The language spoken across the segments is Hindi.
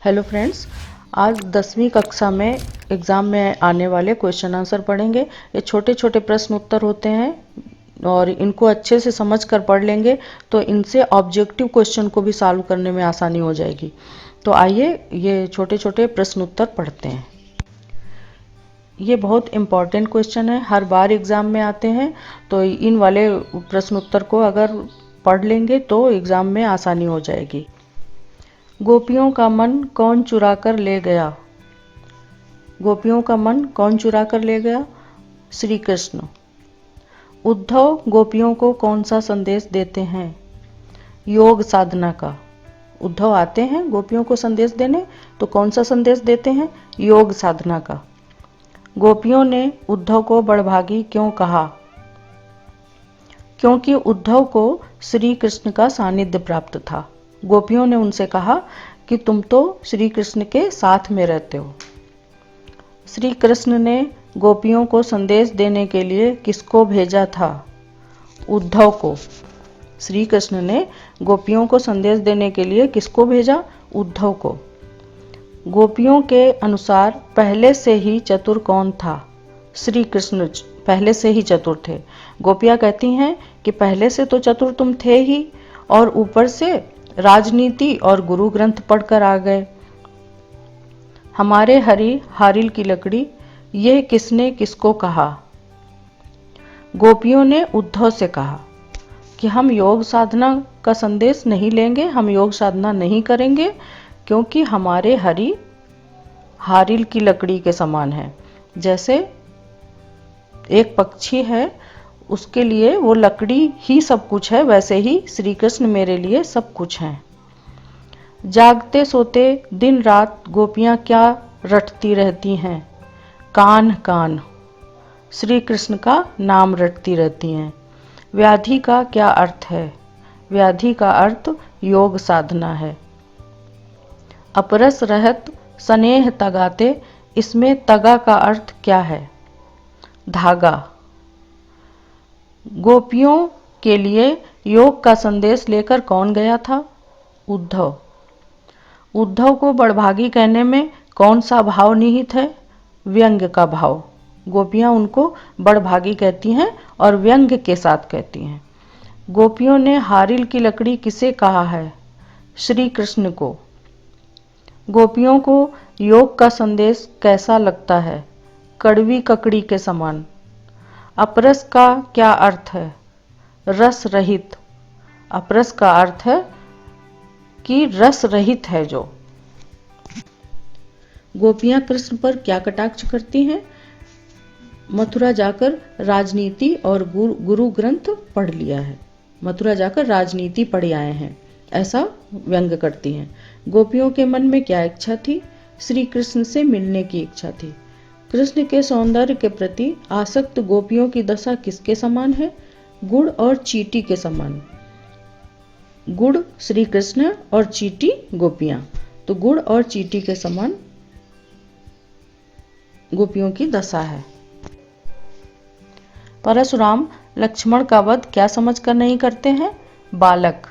हेलो फ्रेंड्स, आज 10वीं कक्षा में एग्ज़ाम में आने वाले क्वेश्चन आंसर पढ़ेंगे। ये छोटे छोटे प्रश्न उत्तर होते हैं और इनको अच्छे से समझ कर पढ़ लेंगे तो इनसे ऑब्जेक्टिव क्वेश्चन को भी सॉल्व करने में आसानी हो जाएगी। तो आइए ये छोटे छोटे प्रश्न उत्तर पढ़ते हैं। ये बहुत इम्पॉर्टेंट क्वेश्चन है, हर बार एग्ज़ाम में आते हैं, तो इन वाले प्रश्न उत्तर को अगर पढ़ लेंगे तो एग्ज़ाम में आसानी हो जाएगी। गोपियों का मन कौन चुरा कर ले गया? गोपियों का मन कौन चुरा कर ले गया? श्री कृष्ण। उद्धव गोपियों को कौन सा संदेश देते हैं? योग साधना का। उद्धव आते हैं गोपियों को संदेश देने, तो कौन सा संदेश देते हैं? योग साधना का। गोपियों ने उद्धव को बड़भागी क्यों कहा? क्योंकि उद्धव को श्री कृष्ण का सानिध्य प्राप्त था। गोपियों ने उनसे कहा कि तुम तो श्री कृष्ण के साथ में रहते हो। श्री कृष्ण ने गोपियों को संदेश देने के लिए किसको भेजा था? उद्धव को। श्री कृष्ण ने गोपियों को संदेश देने के लिए किसको भेजा? उद्धव को। गोपियों के अनुसार पहले से ही चतुर कौन था? श्री कृष्ण पहले से ही चतुर थे। गोपियां कहती हैं कि पहले से तो चतुर तुम थे ही, और ऊपर से राजनीति और गुरु ग्रंथ पढ़कर आ गए। हमारे हरि हारिल की लकड़ी, ये किसने किसको कहा? गोपियों ने उद्धव से कहा कि हम योग साधना का संदेश नहीं लेंगे, हम योग साधना नहीं करेंगे, क्योंकि हमारे हरि हारिल की लकड़ी के समान है। जैसे एक पक्षी है, उसके लिए वो लकड़ी ही सब कुछ है, वैसे ही श्री कृष्ण मेरे लिए सब कुछ हैं। जागते सोते दिन रात गोपियां क्या रटती रहती हैं? कान कान। श्री कृष्ण का नाम रटती रहती हैं। व्याधि का क्या अर्थ है? व्याधि का अर्थ योग साधना है। अपरस रहत स्नेह तगाते, इसमें तगा का अर्थ क्या है? धागा। गोपियों के लिए योग का संदेश लेकर कौन गया था? उद्धव। उद्धव को बड़भागी कहने में कौन सा भाव निहित है? व्यंग्य का भाव। गोपियां उनको बड़भागी कहती हैं और व्यंग्य के साथ कहती हैं। गोपियों ने हारिल की लकड़ी किसे कहा है? श्री कृष्ण को। गोपियों को योग का संदेश कैसा लगता है? कड़वी ककड़ी के समान। अपरस का क्या अर्थ है? रस रहित। अपरस का अर्थ है कि रस रहित है जो। गोपियां कृष्ण पर क्या कटाक्ष करती हैं? मथुरा जाकर राजनीति और गुरु ग्रंथ पढ़ लिया है। मथुरा जाकर राजनीति पढ़ आए हैं, ऐसा व्यंग करती हैं। गोपियों के मन में क्या इच्छा थी? श्री कृष्ण से मिलने की इच्छा थी। कृष्ण के सौंदर्य के प्रति आसक्त गोपियों की दशा किसके समान है? गुड़ और चींटी के समान। गुड़ श्री कृष्ण और चींटी गोपियां, तो गुड़ और चींटी के समान गोपियों की दशा है। परशुराम लक्ष्मण का वध क्या समझकर नहीं करते हैं? बालक।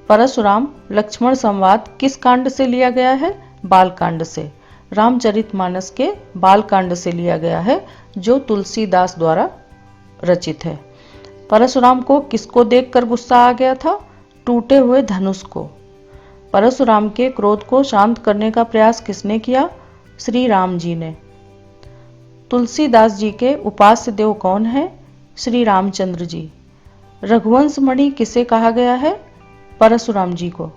परशुराम लक्ष्मण संवाद किस कांड से लिया गया है? बाल कांड से। रामचरितमानस के बाल कांड से लिया गया है, जो तुलसीदास द्वारा रचित है। परशुराम को किसको देखकर गुस्सा आ गया था? टूटे हुए धनुष को। परशुराम के क्रोध को शांत करने का प्रयास किसने किया? श्री राम जी ने। तुलसीदास जी के उपास्य देव कौन है? श्री रामचंद्र जी। रघुवंश मणि किसे कहा गया है? परशुराम जी को।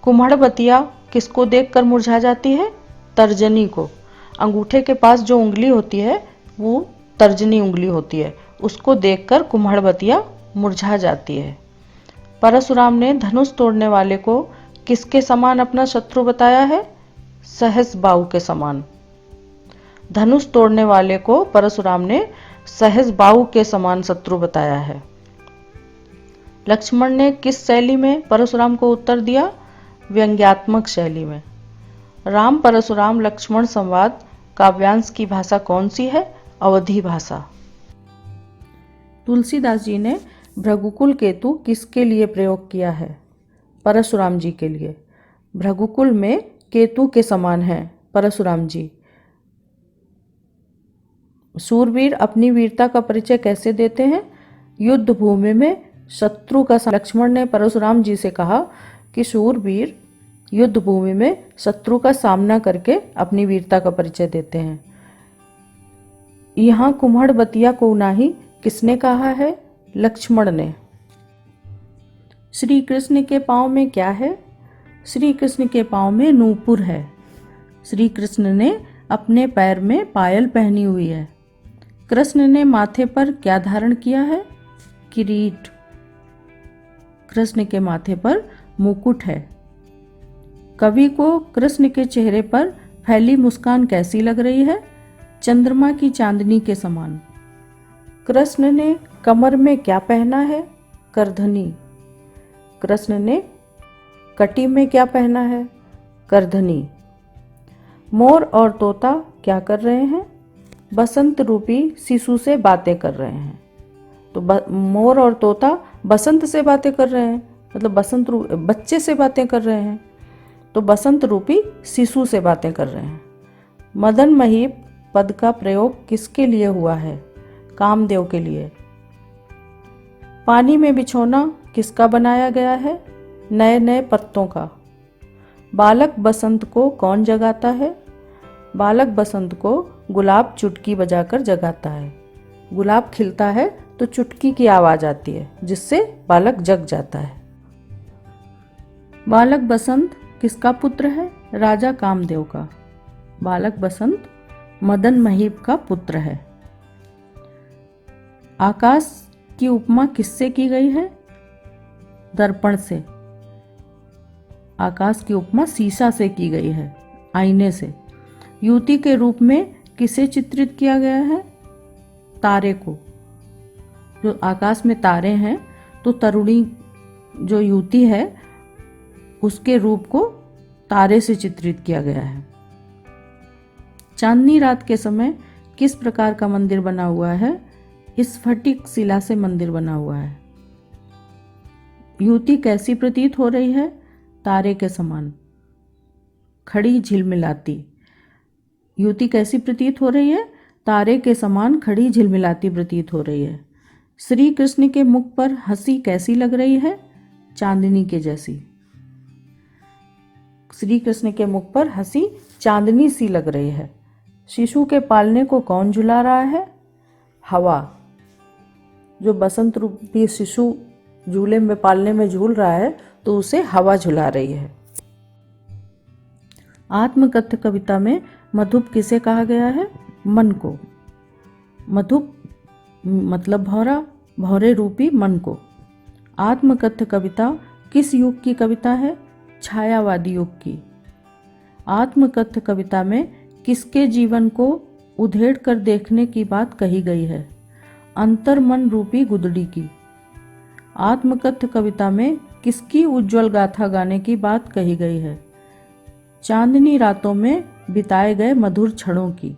कुम्हड़बतिया किसको देखकर मुरझा जाती है? तर्जनी को। अंगूठे के पास जो उंगली होती है वो तर्जनी उंगली होती है, उसको देखकर कुम्हड़बतिया मुरझा जाती है। परशुराम ने धनुष तोड़ने वाले को किसके समान अपना शत्रु बताया है? सहस्बाहु के समान। धनुष तोड़ने वाले को परशुराम ने सहस्बाहु के समान शत्रु बताया है। लक्ष्मण ने किस शैली में परशुराम को उत्तर दिया? व्यंग्यात्मक शैली में। राम परशुराम लक्ष्मण संवाद काव्यांश की भाषा कौन सी है? अवधी भाषा। तुलसीदास जी ने भृगुकुल केतु किसके लिए प्रयोग किया है? परशुराम जी के लिए। भृगुकुल में केतु के समान हैं परशुराम जी। सूरवीर अपनी वीरता का परिचय कैसे देते हैं? युद्ध भूमि में शत्रु का लक्ष्मण ने परशुराम जी से कहा कि सूरवीर युद्ध भूमि में शत्रु का सामना करके अपनी वीरता का परिचय देते हैं। यहाँ कुम्हड़ बतिया को नाही किसने कहा है? लक्ष्मण ने। श्री कृष्ण के पाँव में क्या है? श्री कृष्ण के पाँव में नूपुर है। श्री कृष्ण ने अपने पैर में पायल पहनी हुई है। कृष्ण ने माथे पर क्या धारण किया है? किरीट। कृष्ण के माथे पर मुकुट है। कवि को कृष्ण के चेहरे पर फैली मुस्कान कैसी लग रही है? चंद्रमा की चांदनी के समान। कृष्ण ने कमर में क्या पहना है? करधनी। कृष्ण ने कटी में क्या पहना है? करधनी। मोर और तोता क्या कर रहे हैं? बसंत रूपी शिशु से बातें कर रहे हैं। तो मोर और तोता बसंत से बातें कर रहे हैं, मतलब बसंत बच्चे से बातें कर रहे हैं, तो बसंत रूपी शिशु से बातें कर रहे हैं। मदन महीप पद का प्रयोग किसके लिए हुआ है? कामदेव के लिए। पानी में बिछोना किसका बनाया गया है? नए नए पत्तों का। बालक बसंत को कौन जगाता है? बालक बसंत को गुलाब चुटकी बजाकर जगाता है। गुलाब खिलता है तो चुटकी की आवाज आती है, जिससे बालक जग जाता है। बालक बसंत किसका पुत्र है? राजा कामदेव का। बालक बसंत मदन महीप का पुत्र है। आकाश की उपमा किससे की गई है? दर्पण से। आकाश की उपमा शीशा से की गई है, आईने से। युवती के रूप में किसे चित्रित किया गया है? तारे को। जो आकाश में तारे हैं, तो तरुणी जो युवती है उसके रूप को तारे से चित्रित किया गया है। चांदनी रात के समय किस प्रकार का मंदिर बना हुआ है? स्फटिक शिला से मंदिर बना हुआ है। युवती कैसी प्रतीत हो रही है? तारे के समान, खड़ी झिलमिलाती। युवती कैसी प्रतीत हो रही है? तारे के समान खड़ी झिलमिलाती प्रतीत हो रही है। श्री कृष्ण के मुख पर हंसी कैसी लग रही है? चांदनी के जैसी। श्री कृष्ण के मुख पर हंसी चांदनी सी लग रही है। शिशु के पालने को कौन झुला रहा है? हवा। जो बसंत रूपी शिशु झूले में पालने में झूल रहा है, तो उसे हवा झुला रही है। आत्मकथ्य कविता में मधुप किसे कहा गया है? मन को। मधुप मतलब भौरा, भौरे रूपी मन को। आत्मकथ्य कविता किस युग की कविता है? छायावादी युग की। आत्मकथ्य कविता में किसके जीवन को उधेड़ कर देखने की बात कही गई है? अंतर्मन रूपी गुदड़ी की। आत्मकथ्य कविता में किसकी उज्जवल गाथा गाने की बात कही गई है? चांदनी रातों में बिताए गए मधुर क्षणों की।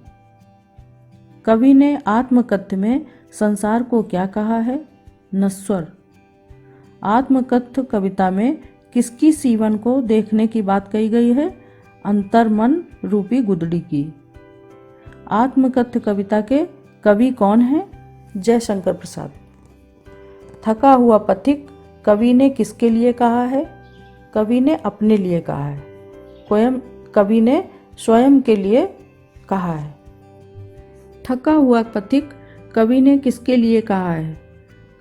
कवि ने आत्मकथ्य में संसार को क्या कहा है? नश्वर। आत्मकथ्य कविता में किसकी सीवन को देखने की बात कही गई है? अंतर्मन रूपी गुदड़ी की। आत्मकथ्य कविता के कवि कौन हैं? जयशंकर प्रसाद। थका हुआ पथिक कवि ने किसके लिए कहा है? कवि ने अपने लिए कहा है। कवि ने स्वयं के लिए कहा है। थका हुआ पथिक कवि ने किसके लिए कहा है?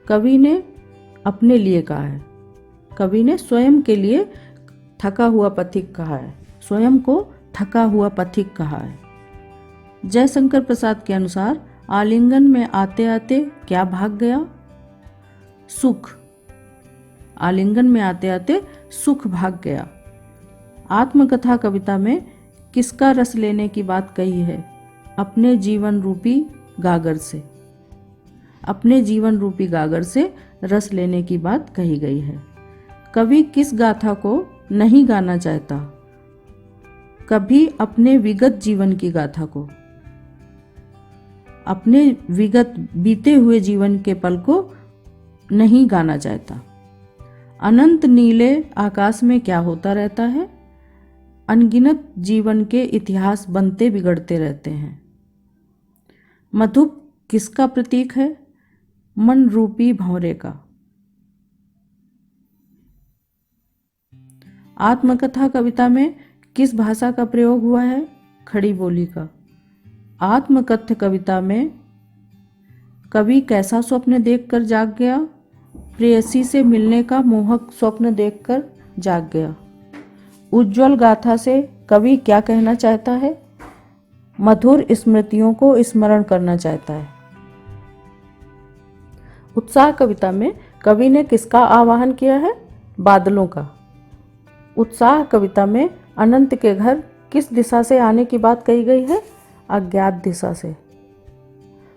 कवि ने अपने लिए कहा है। कवि ने स्वयं के लिए थका हुआ पथिक कहा है, स्वयं को थका हुआ पथिक कहा है। जयशंकर प्रसाद के अनुसार आलिंगन में आते आते क्या भाग गया? सुख। आलिंगन में आते आते सुख भाग गया। आत्मकथा कविता में किसका रस लेने की बात कही है? अपने जीवन रूपी गागर से। अपने जीवन रूपी गागर से रस लेने की बात कही गई है। कवि किस गाथा को नहीं गाना चाहता? कभी अपने विगत जीवन की गाथा को, अपने विगत बीते हुए जीवन के पल को नहीं गाना चाहता। अनंत नीले आकाश में क्या होता रहता है? अनगिनत जीवन के इतिहास बनते बिगड़ते रहते हैं। मधु किसका प्रतीक है? मन रूपी भंवरे का। आत्मकथा कविता में किस भाषा का प्रयोग हुआ है? खड़ी बोली का। आत्मकथ्य कविता में कवि कैसा स्वप्न देखकर जाग गया? प्रेयसी से मिलने का मोहक स्वप्न देखकर जाग गया। उज्ज्वल गाथा से कवि क्या कहना चाहता है? मधुर स्मृतियों को स्मरण करना चाहता है। उत्साह कविता में कवि ने किसका आवाहन किया है? बादलों का। उत्साह कविता में अनंत के घर किस दिशा से आने की बात कही गई है? अज्ञात दिशा से।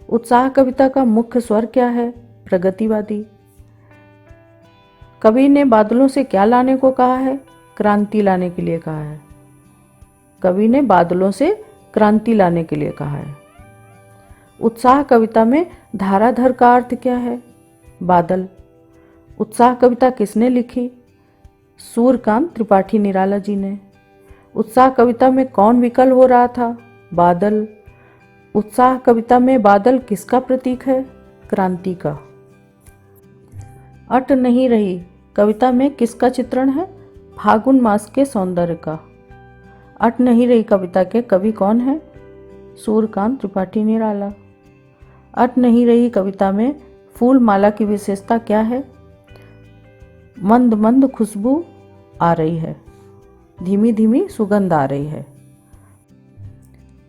उत्साह कविता का मुख्य स्वर क्या है? प्रगतिवादी। कवि ने बादलों से क्या लाने को कहा है? क्रांति लाने के लिए कहा है। कवि ने बादलों से क्रांति लाने के लिए कहा है। उत्साह कविता में धाराधर का अर्थ क्या है? बादल। उत्साह कविता किसने लिखी? सूर्यकांत त्रिपाठी निराला जी ने। उत्साह कविता में कौन विकल हो रहा था? बादल। उत्साह कविता में बादल किसका प्रतीक है? क्रांति का। अट नहीं रही कविता में किसका चित्रण है? फागुन मास के सौंदर्य का। अट नहीं रही कविता के कवि कौन है? सूर्यकांत त्रिपाठी निराला। अट नहीं रही कविता में फूल माला की विशेषता क्या है? मंद मंद खुशबू आ रही है, धीमी धीमी सुगंध आ रही है।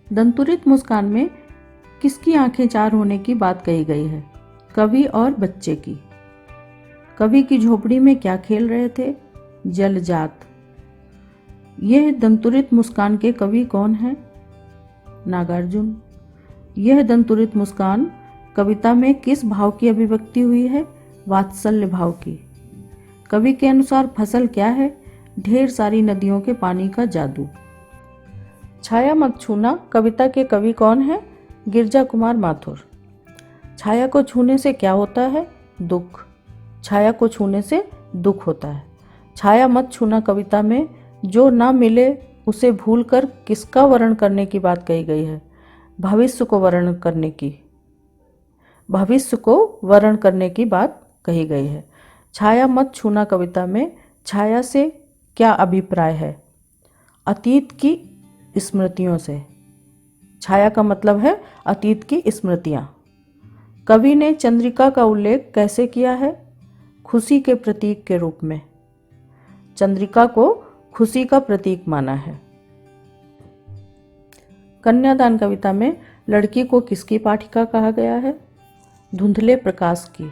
दंतुरित मुस्कान में किसकी आंखें चार होने की बात कही गई है? कवि और बच्चे की। कवि की झोपड़ी में क्या खेल रहे थे? जलजात। यह दंतुरित मुस्कान के कवि कौन हैं? नागार्जुन। यह दंतुरित मुस्कान कविता में किस भाव की अभिव्यक्ति हुई है? वात्सल्य भाव की। कवि के अनुसार फसल क्या है? ढेर सारी नदियों के पानी का जादू। छाया मत छूना कविता के कवि कौन है? गिरजा कुमार माथुर। छाया को छूने से क्या होता है? दुख। छाया को छूने से दुख होता है। छाया मत छूना कविता में जो ना मिले उसे भूलकर किसका वर्णन करने की बात कही गई है? भविष्य को वर्णन करने की। भविष्य को वर्णन करने की बात कही गई है। छाया मत छूना कविता में छाया से क्या अभिप्राय है? अतीत की स्मृतियों से। छाया का मतलब है अतीत की स्मृतियाँ। कवि ने चंद्रिका का उल्लेख कैसे किया है? खुशी के प्रतीक के रूप में। चंद्रिका को खुशी का प्रतीक माना है। कन्यादान कविता में लड़की को किसकी पाठिका कहा गया है? धुंधले प्रकाश की।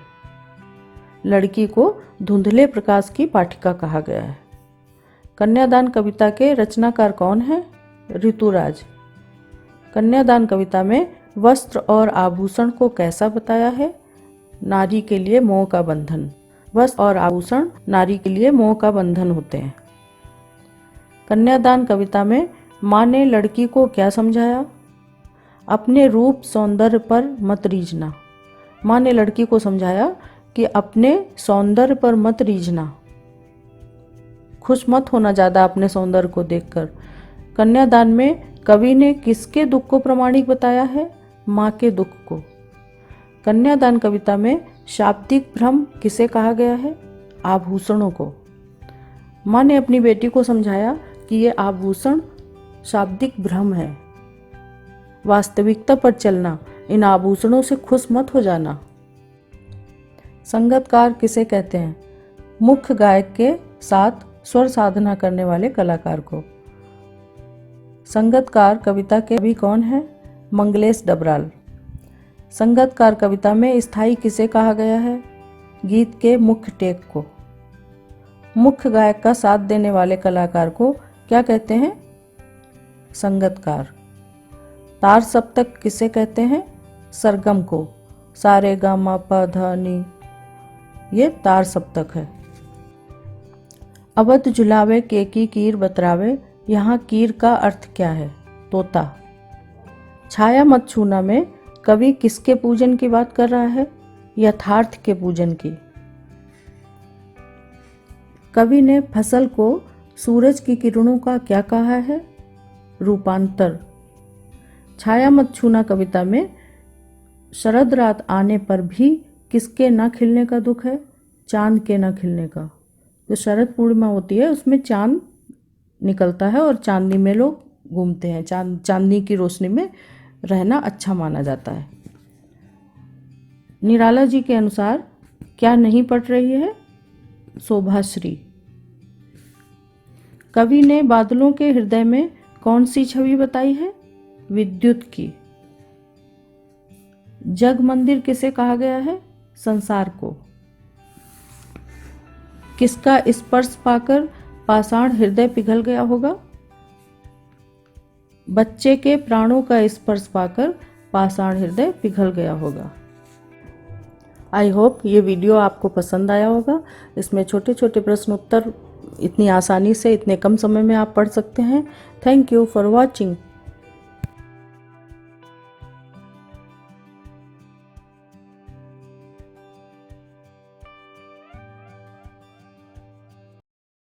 लड़की को धुंधले प्रकाश की पाठिका कहा गया है। कन्यादान कविता के रचनाकार कौन है? ऋतुराज। कन्यादान कविता में वस्त्र और आभूषण को कैसा बताया है? नारी के लिए मोह का बंधन। वस्त्र और आभूषण नारी के लिए मोह का बंधन होते हैं। कन्यादान कविता में माँ ने लड़की को क्या समझाया? अपने रूप सौंदर्य पर मत रीझना। माँ ने लड़की को समझाया कि अपने सौंदर्य पर मत रीझना, खुश मत होना ज़्यादा अपने सौंदर्य को देखकर। कन्यादान में कवि ने किसके दुख को प्रामाणिक बताया है? माँ के दुख को। कन्यादान कविता में शाब्दिक भ्रम किसे कहा गया है? आभूषणों को। माँ ने अपनी बेटी को समझाया कि ये आभूषण शाब्दिक भ्रम है, वास्तविकता पर चलना, इन आभूषणों से खुश मत हो जाना। संगतकार किसे कहते हैं? मुख्य गायक के साथ स्वर साधना करने वाले कलाकार को। संगतकार कविता के कवि कौन है? मंगलेश डबराल। संगतकार कविता में स्थायी किसे कहा गया है? गीत के मुख्य टेक को। मुख्य गायक का साथ देने वाले कलाकार को क्या कहते हैं? संगतकार। तार सप्तक किसे कहते हैं? सरगम को। सारे गा मा पा धा नी, ये तार सप्तक है। अवध झुलावे के की कीर बतरावे, यहाँ कीर का अर्थ क्या है? तोता। छाया मत छूना में कवि किसके पूजन की बात कर रहा है? यथार्थ के पूजन की। कवि ने फसल को सूरज की किरणों का क्या कहा है? रूपांतर। छाया मत छूना कविता में शरद रात आने पर भी किसके न खिलने का दुख है? चांद के न खिलने का। जो शरद पूर्णिमा होती है उसमें चांद निकलता है और चांदनी में लोग घूमते हैं। चांदनी की रोशनी में रहना अच्छा माना जाता है। निराला जी के अनुसार क्या नहीं पट रही है? शोभाश्री। कवि ने बादलों के हृदय में कौन सी छवि बताई है? विद्युत की। जग मंदिर किसे कहा गया है? संसार को। किसका स्पर्श पाकर पाषाण हृदय पिघल गया होगा? बच्चे के प्राणों का स्पर्श पाकर पाषाण हृदय पिघल गया होगा। आई होप ये वीडियो आपको पसंद आया होगा। इसमें छोटे छोटे प्रश्न उत्तर इतनी आसानी से इतने कम समय में आप पढ़ सकते हैं। Thank you for watching.